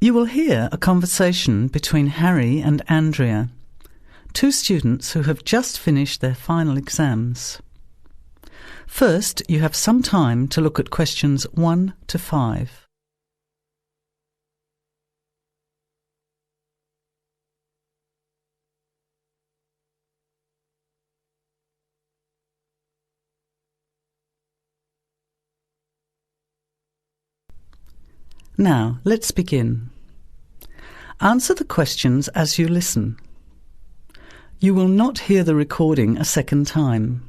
You will hear a conversation between Harry and Andrea, two students who have just finished their final exams. First, you have some time to look at questions 1 to 5. Now, let's begin. Answer the questions as you listen. You will not hear the recording a second time.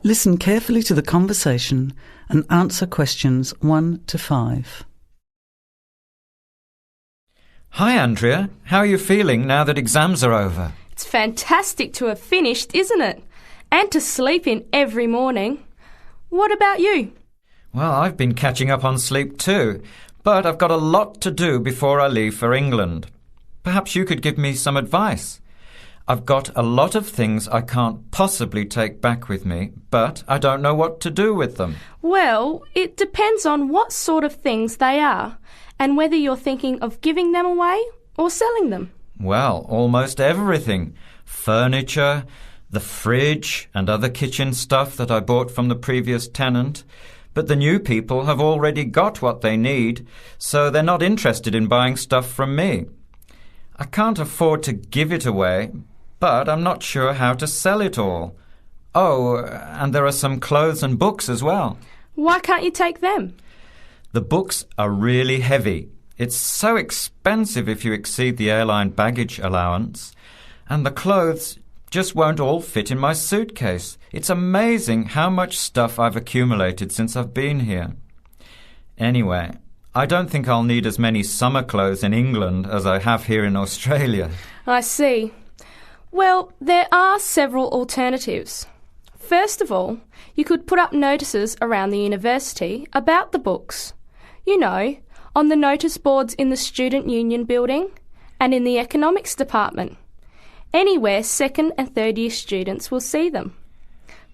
Listen carefully to the conversation and answer questions 1 to 5. Hi, Andrea. How are you feeling now that exams are over? It's fantastic to have finished, isn't it? And to sleep in every morning. What about you? Well, I've been catching up on sleep too, but I've got a lot to do before I leave for England. Perhaps you could give me some advice. I've got a lot of things I can't possibly take back with me, but I don't know what to do with them. Well, it depends on what sort of things they are and whether you're thinking of giving them away or selling them. Well, almost everything. Furniture, the fridge and other kitchen stuff that I bought from the previous tenant. But the new people have already got what they need, so they're not interested in buying stuff from me. I can't afford to give it away, but I'm not sure how to sell it all. Oh, and there are some clothes and books as well. Why can't you take them? The books are really heavy. It's so expensive if you exceed the airline baggage allowance. And the clothes just won't all fit in my suitcase. It's amazing how much stuff I've accumulated since I've been here. Anyway, I don't think I'll need as many summer clothes in England as I have here in Australia. I see. Well, there are several alternatives. First of all, you could put up notices around the university about the books. You know, on the notice boards in the Student Union building and in the economics department. Anywhere second and third year students will see them.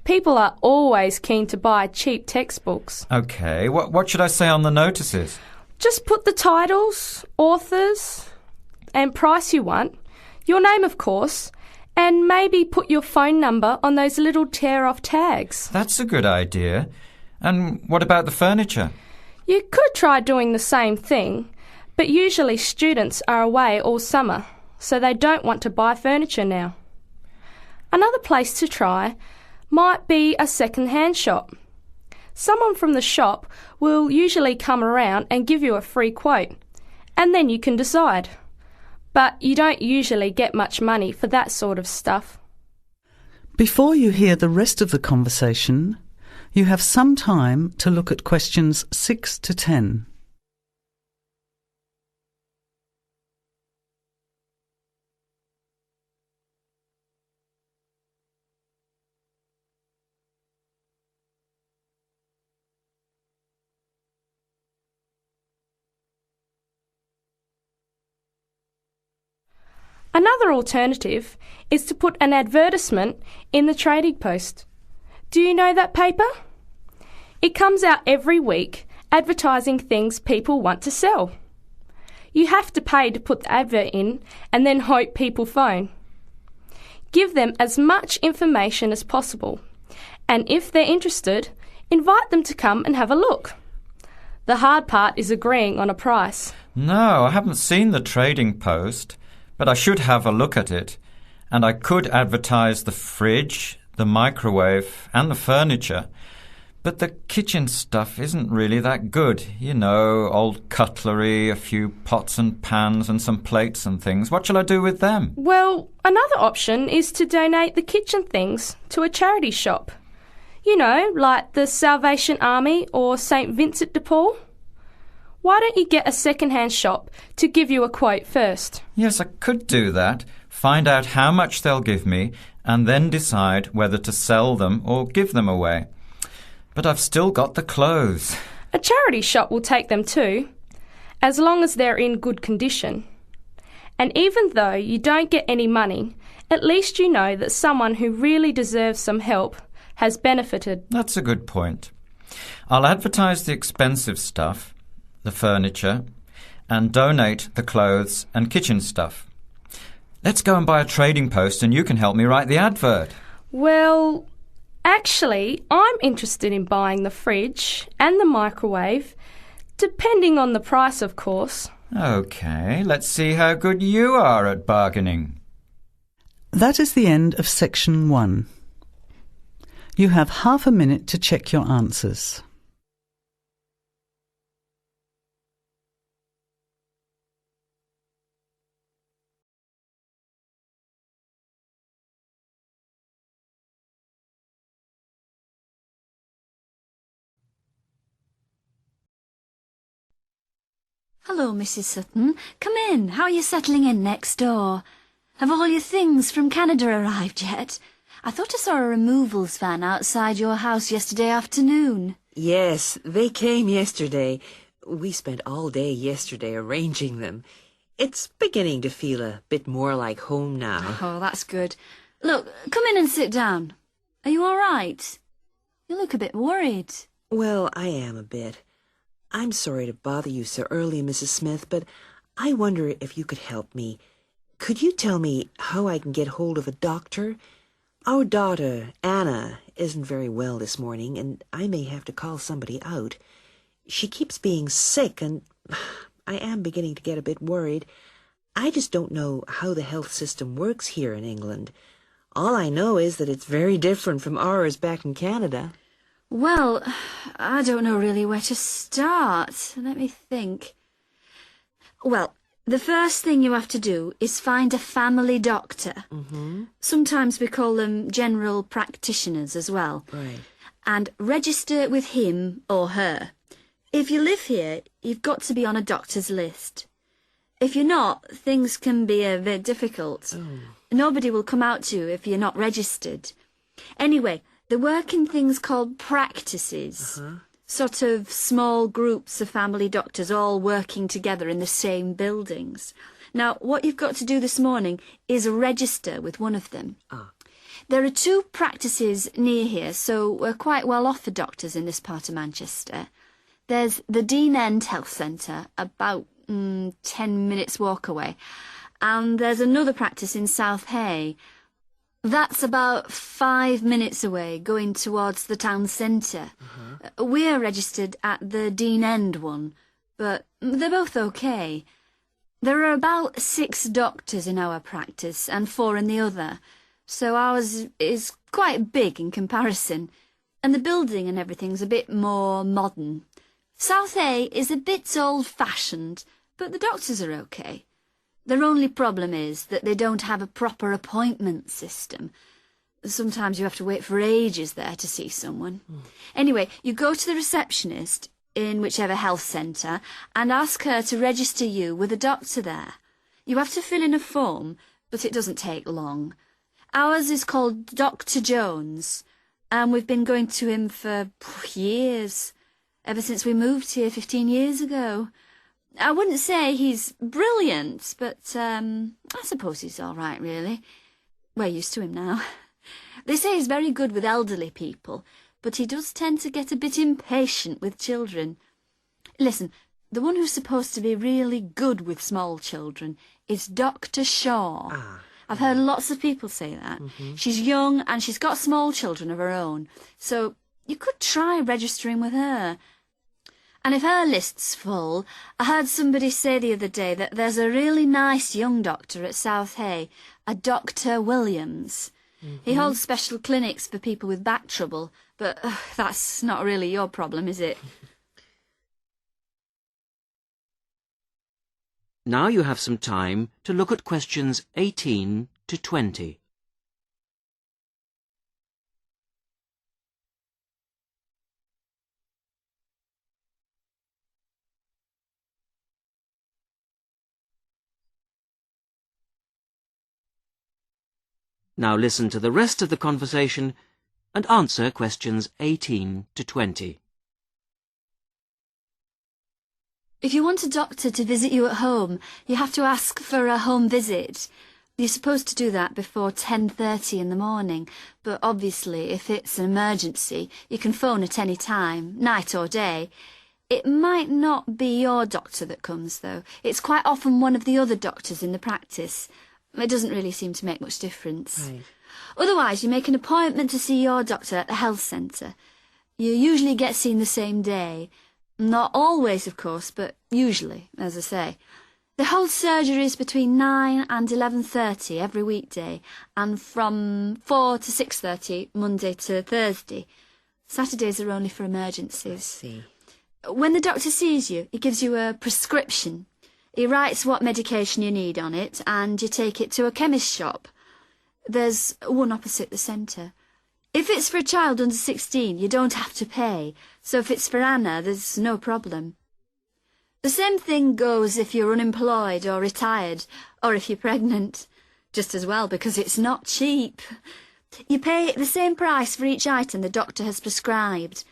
People are always keen to buy cheap textbooks. OK, what should I say on the notices? Just put the titles, authors and price you want, your name of course, and maybe put your phone number on those little tear-off tags. That's a good idea. And what about the furniture? You could try doing the same thing, but usually students are away all summer, so they don't want to buy furniture now. Another place to try might be a second-hand shop. Someone from the shop will usually come around and give you a free quote, and then you can decide. But you don't usually get much money for that sort of stuff. Before you hear the rest of the conversation, you have some time to look at questions 6 to 10. Another alternative is to put an advertisement in the Trading Post. Do you know that paper? It comes out every week advertising things people want to sell. You have to pay to put the advert in and then hope people phone. Give them as much information as possible, and if they're interested, invite them to come and have a look. The hard part is agreeing on a price. No, I haven't seen the Trading Post. But I should have a look at it, and I could advertise the fridge, the microwave and the furniture. But the kitchen stuff isn't really that good. You know, old cutlery, a few pots and pans and some plates and things. What shall I do with them? Well, another option is to donate the kitchen things to a charity shop. You know, like the Salvation Army or St. Vincent de Paul. Why don't you get a second-hand shop to give you a quote first? Yes, I could do that. Find out how much they'll give me and then decide whether to sell them or give them away. But I've still got the clothes. A charity shop will take them too, as long as they're in good condition. And even though you don't get any money, at least you know that someone who really deserves some help has benefited. That's a good point. I'll advertise the expensive stuff, the furniture, and donate the clothes and kitchen stuff. Let's go and buy a trading post and you can help me write the advert. Well, actually, I'm interested in buying the fridge and the microwave, depending on the price, of course. OK, let's see how good you are at bargaining. That is the end of section 1. You have half a minute to check your answers. Hello, Mrs. Sutton. Come in. How are you settling in next door? Have all your things from Canada arrived yet? I thought I saw a removals van outside your house yesterday afternoon. Yes, they came yesterday. We spent all day yesterday arranging them. It's beginning to feel a bit more like home now. Oh, that's good. Look, come in and sit down. Are you all right? You look a bit worried. Well, I am a bit. I'm sorry to bother you so early, Mrs. Smith, but I wonder if you could help me. Could you tell me how I can get hold of a doctor? Our daughter, Anna, isn't very well this morning, and I may have to call somebody out. She keeps being sick, and I am beginning to get a bit worried. I just don't know how the health system works here in England. All I know is that it's very different from ours back in Canada. Well, I don't know really where to start. Let me think. Well, the first thing you have to do is find a family doctor. Mm-hmm. Sometimes we call them general practitioners as well. Right. And register with him or her. If you live here, you've got to be on a doctor's list. If you're not, things can be a bit difficult. Oh. Nobody will come out to you if you're not registered. Anyway, they work in things called practices. Uh-huh. Sort of small groups of family doctors all working together in the same buildings. Now, what you've got to do this morning is register with one of them. Ah. There are 2 practices near here, so we're quite well off for doctors in this part of Manchester. There's the Dean End Health Centre, about 10 minutes walk away. And there's another practice in South Hay. That's about 5 minutes away, going towards the town centre. Uh-huh. We're registered at the Dean End one, but they're both okay. There are about 6 doctors in our practice and 4 in the other, so ours is quite big in comparison, and the building and everything's a bit more modern. South A is a bit old-fashioned, but the doctors are okay. Their only problem is that they don't have a proper appointment system. Sometimes you have to wait for ages there to see someone. Anyway, you go to the receptionist in whichever health centre and ask her to register you with a doctor there. You have to fill in a form, but it doesn't take long. Ours is called Dr. Jones, and we've been going to him for years, ever since we moved here 15 years ago. I wouldn't say he's brilliant, but I suppose he's all right, really. We're used to him now. They say he's very good with elderly people, but he does tend to get a bit impatient with children. Listen, the one who's supposed to be really good with small children is Dr. Shaw. Ah. I've heard lots of people say that. Mm-hmm. She's young and she's got small children of her own, so you could try registering with her. And if her list's full, I heard somebody say the other day that there's a really nice young doctor at South Hay, a Dr. Williams. Mm-hmm. He holds special clinics for people with back trouble, but that's not really your problem, is it? Now you have some time to look at questions 18 to 20. Now listen to the rest of the conversation and answer questions 18 to 20. If you want a doctor to visit you at home, you have to ask for a home visit. You're supposed to do that before 10:30 in the morning, but obviously if it's an emergency, you can phone at any time, night or day. It might not be your doctor that comes, though. It's quite often one of the other doctors in the practice. It doesn't really seem to make much difference. Right. Otherwise, you make an appointment to see your doctor at the health centre. You usually get seen the same day. Not always, of course, but usually, as I say. They hold surgeries between 9 and 11:30 every weekday, and from 4 to 6:30 Monday to Thursday. Saturdays are only for emergencies. I see. When the doctor sees you, he gives you a prescription. He writes what medication you need on it, and you take it to a chemist shop. There's one opposite the centre. If it's for a child under 16, you don't have to pay, so if it's for Anna, there's no problem. The same thing goes if you're unemployed or retired, or if you're pregnant. Just as well, because it's not cheap. You pay the same price for each item the doctor has prescribed.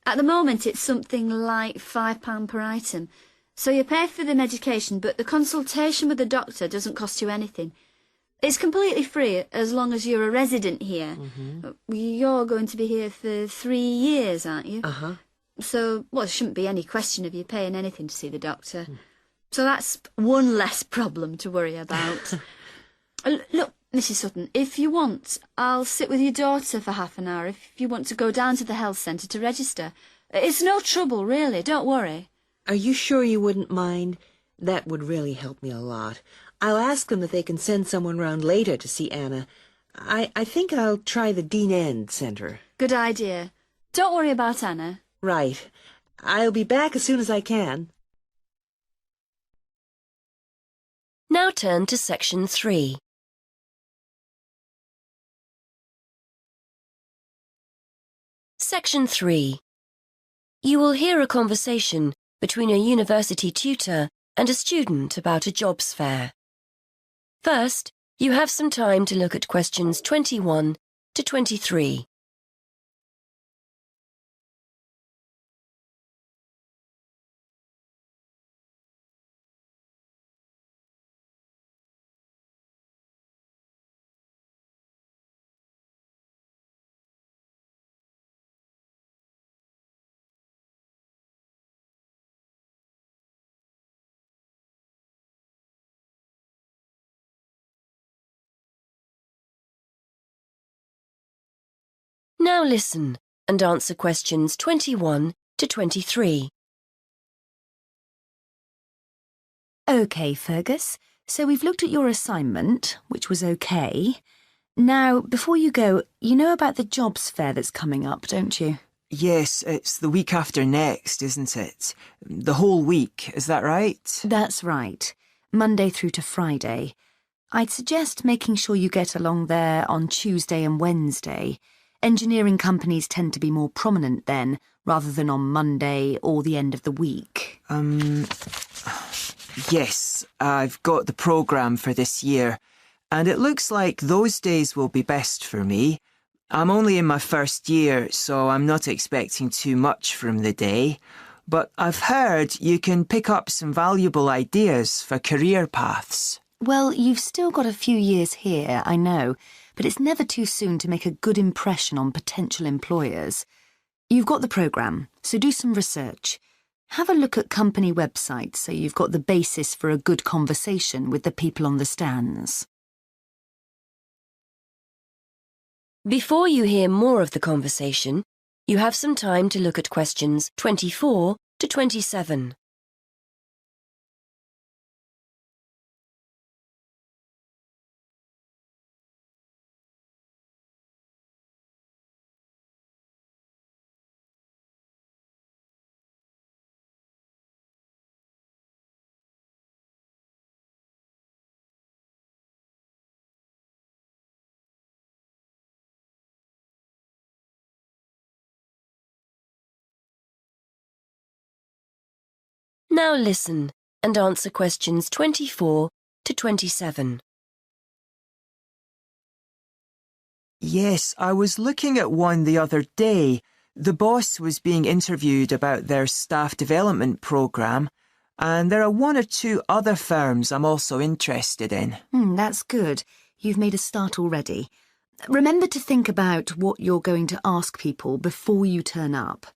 At the moment, it's something like £5 per item. So you pay for the medication, but the consultation with the doctor doesn't cost you anything. It's completely free as long as you're a resident here. You're going to be here for 3 years, aren't you? Uh-huh. So, well, there shouldn't be any question of you paying anything to see the doctor. So that's one less problem to worry about. Look, Mrs. Sutton, if you want, I'll sit with your daughter for half an hour if you want to go down to the health centre to register. It's no trouble, really, don't worry. Are you sure you wouldn't mind? That would really help me a lot. I'll ask them if they can send someone round later to see Anna. I think I'll try the Dean End Centre. Good idea. Don't worry about Anna. Right. I'll be back as soon as I can. Now turn to section 3. Section 3. You will hear a conversation between a university tutor and a student about a jobs fair. First, you have some time to look at questions 21 to 23. Now listen and answer questions 21 to 23. OK, Fergus. So we've looked at your assignment, which was OK. Now, before you go, you know about the jobs fair that's coming up, don't you? Yes, it's the week after next, isn't it? The whole week, is that right? That's right. Monday through to Friday. I'd suggest making sure you get along there on Tuesday and Wednesday. Engineering companies tend to be more prominent then, rather than on Monday or the end of the week. Yes, I've got the programme for this year, and it looks like those days will be best for me. I'm only in my first year, so I'm not expecting too much from the day. But I've heard you can pick up some valuable ideas for career paths. Well, you've still got a few years here, I know, but it's never too soon to make a good impression on potential employers. You've got the programme, so do some research. Have a look at company websites so you've got the basis for a good conversation with the people on the stands. Before you hear more of the conversation, you have some time to look at questions 24 to 27. Now listen and answer questions 24 to 27. Yes, I was looking at one the other day. The boss was being interviewed about their staff development programme, and there are one or two other firms I'm also interested in. That's good. You've made a start already. Remember to think about what you're going to ask people before you turn up.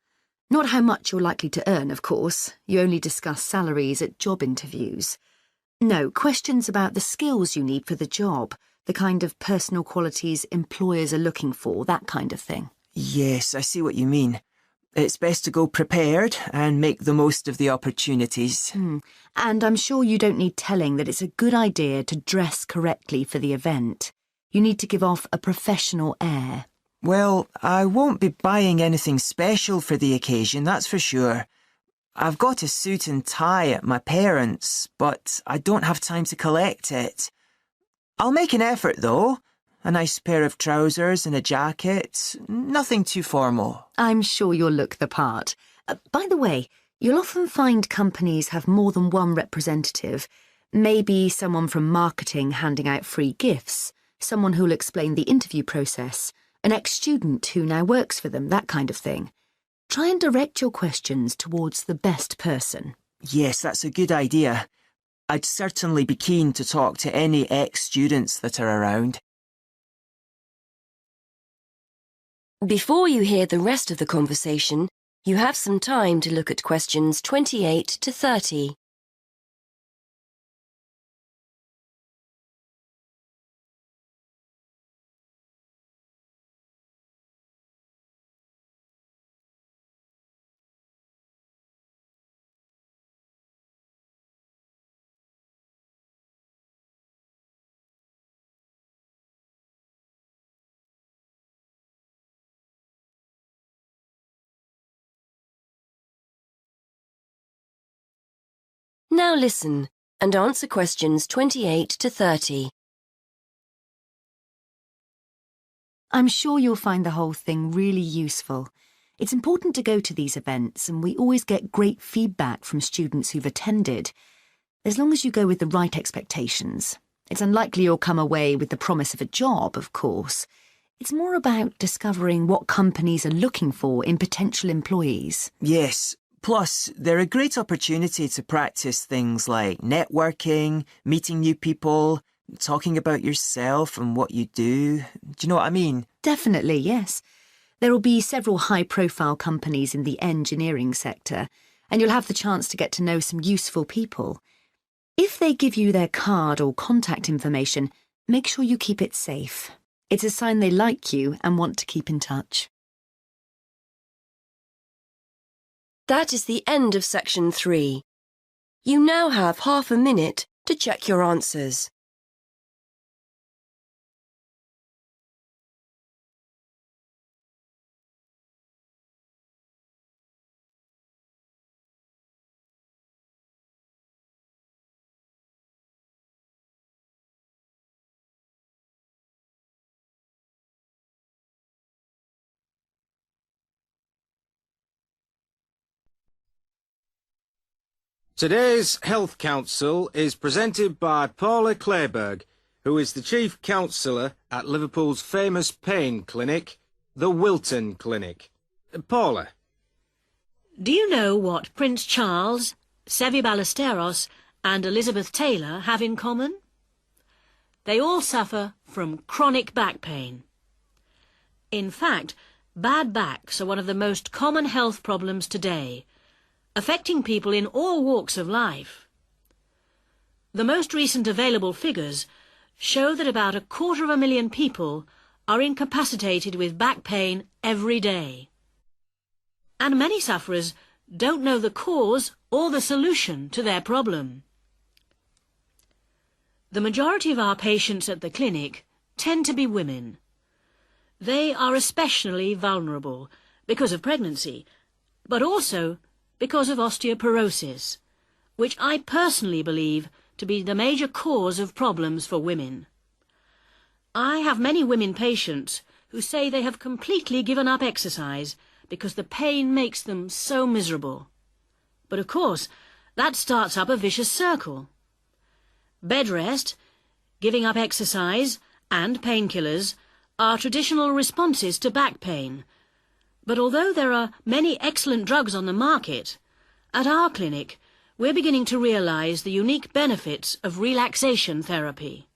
Not how much you're likely to earn, of course. You only discuss salaries at job interviews. No, questions about the skills you need for the job, the kind of personal qualities employers are looking for, that kind of thing. Yes, I see what you mean. It's best to go prepared and make the most of the opportunities. And I'm sure you don't need telling that it's a good idea to dress correctly for the event. You need to give off a professional air. Well, I won't be buying anything special for the occasion, that's for sure. I've got a suit and tie at my parents', but I don't have time to collect it. I'll make an effort, though. A nice pair of trousers and a jacket. Nothing too formal. I'm sure you'll look the part. By the way, you'll often find companies have more than one representative. Maybe someone from marketing handing out free gifts, someone who'll explain the interview process, an ex-student who now works for them, that kind of thing. Try and direct your questions towards the best person. Yes, that's a good idea. I'd certainly be keen to talk to any ex-students that are around. Before you hear the rest of the conversation, you have some time to look at questions 28 to 30. Now listen and answer questions 28 to 30. I'm sure you'll find the whole thing really useful. It's important to go to these events, and we always get great feedback from students who've attended. As long as you go with the right expectations. It's unlikely you'll come away with the promise of a job, of course. It's more about discovering what companies are looking for in potential employees. Yes. Plus, they're a great opportunity to practice things like networking, meeting new people, talking about yourself and what you do. Do you know what I mean? Definitely, yes. There will be several high-profile companies in the engineering sector, and you'll have the chance to get to know some useful people. If they give you their card or contact information, make sure you keep it safe. It's a sign they like you and want to keep in touch. That is the end of section 3. You now have half a minute to check your answers. Today's Health Council is presented by Paula Clayburgh, who is the Chief Counsellor at Liverpool's famous pain clinic, the Wilton Clinic. Paula. Do you know what Prince Charles, Sevi Ballesteros and Elizabeth Taylor have in common? They all suffer from chronic back pain. In fact, bad backs are one of the most common health problems today, affecting people in all walks of life. The most recent available figures show that about 250,000 people are incapacitated with back pain every day. And many sufferers don't know the cause or the solution to their problem. The majority of our patients at the clinic tend to be women. They are especially vulnerable because of pregnancy, but also because of osteoporosis, which I personally believe to be the major cause of problems for women. I have many women patients who say they have completely given up exercise because the pain makes them so miserable. But of course, that starts up a vicious circle. Bed rest, giving up exercise, and painkillers are traditional responses to back pain. But although there are many excellent drugs on the market, at our clinic we're beginning to realise the unique benefits of relaxation therapy.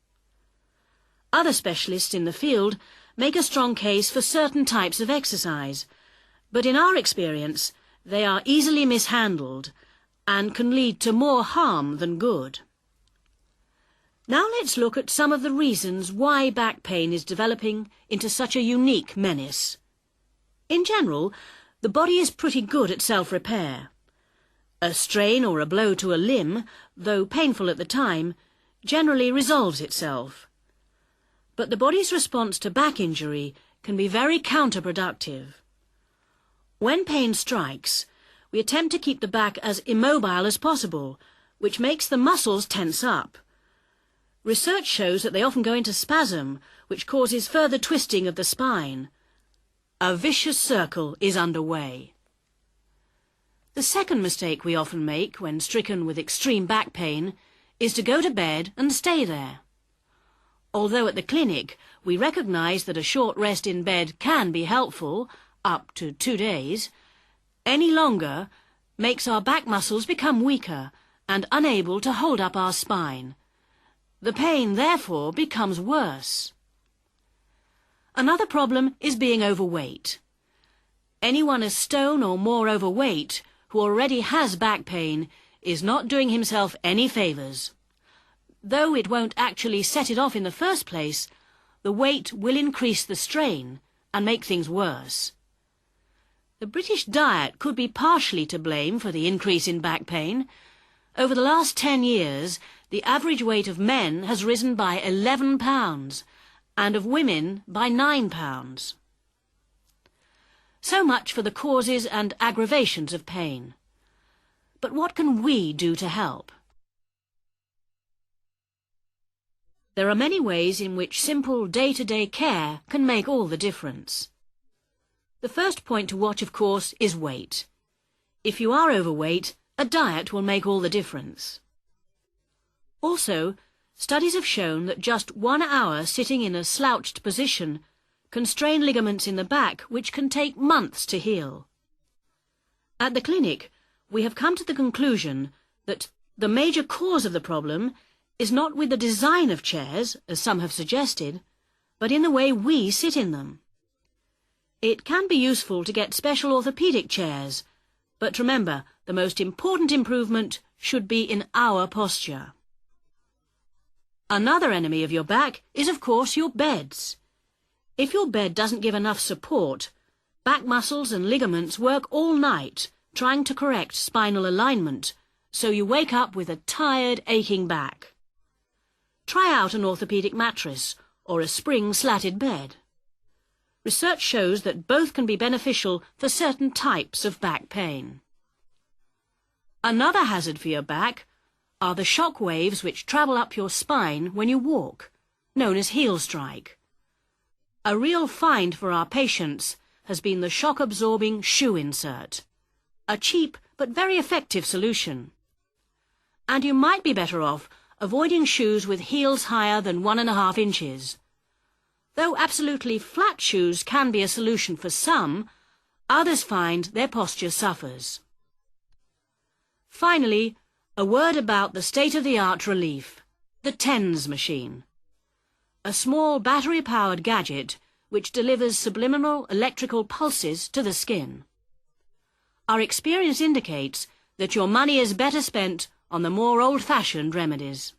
Other specialists in the field make a strong case for certain types of exercise, but in our experience They are easily mishandled and can lead to more harm than good. Now let's look at some of the reasons why back pain is developing into such a unique menace. In general, the body is pretty good at self-repair. A strain or a blow to a limb, though painful at the time, generally resolves itself. But the body's response to back injury can be very counterproductive. When pain strikes, we attempt to keep the back as immobile as possible, which makes the muscles tense up. Research shows that they often go into spasm, which causes further twisting of the spine. A vicious circle is underway. The second mistake we often make when stricken with extreme back pain is to go to bed and stay there. Although at the clinic we recognise that a short rest in bed can be helpful, up to 2 days, any longer makes our back muscles become weaker and unable to hold up our spine. The pain, therefore, becomes worse. Another problem is being overweight. Anyone a stone or more overweight who already has back pain is not doing himself any favours. Though it won't actually set it off in the first place, the weight will increase the strain and make things worse. The British diet could be partially to blame for the increase in back pain. Over the last 10 years, the average weight of men has risen by 11 pounds and of women by 9 pounds. So much for the causes and aggravations of pain. But what can we do to help? There are many ways in which simple day-to-day care can make all the difference. The first point to watch, of course, is weight. If you are overweight, a diet will make all the difference. Also, studies have shown that just 1 hour sitting in a slouched position can strain ligaments in the back which can take months to heal. At the clinic, we have come to the conclusion that the major cause of the problem is not with the design of chairs, as some have suggested, but in the way we sit in them. It can be useful to get special orthopaedic chairs, but remember, the most important improvement should be in our posture. Another enemy of your back is, of course, your beds. If your bed doesn't give enough support, back muscles and ligaments work all night trying to correct spinal alignment, so you wake up with a tired, aching back. Try out an orthopaedic mattress or a spring-slatted bed. Research shows that both can be beneficial for certain types of back pain. Another hazard for your back are the shock waves which travel up your spine when you walk, known as heel strike. A real find for our patients has been the shock-absorbing shoe insert, a cheap but very effective solution. And you might be better off avoiding shoes with heels higher than 1.5 inches. Though absolutely flat shoes can be a solution for some, others find their posture suffers. Finally, a word about the state-of-the-art relief, the TENS machine. A small battery-powered gadget which delivers subliminal electrical pulses to the skin. Our experience indicates that your money is better spent on the more old-fashioned remedies.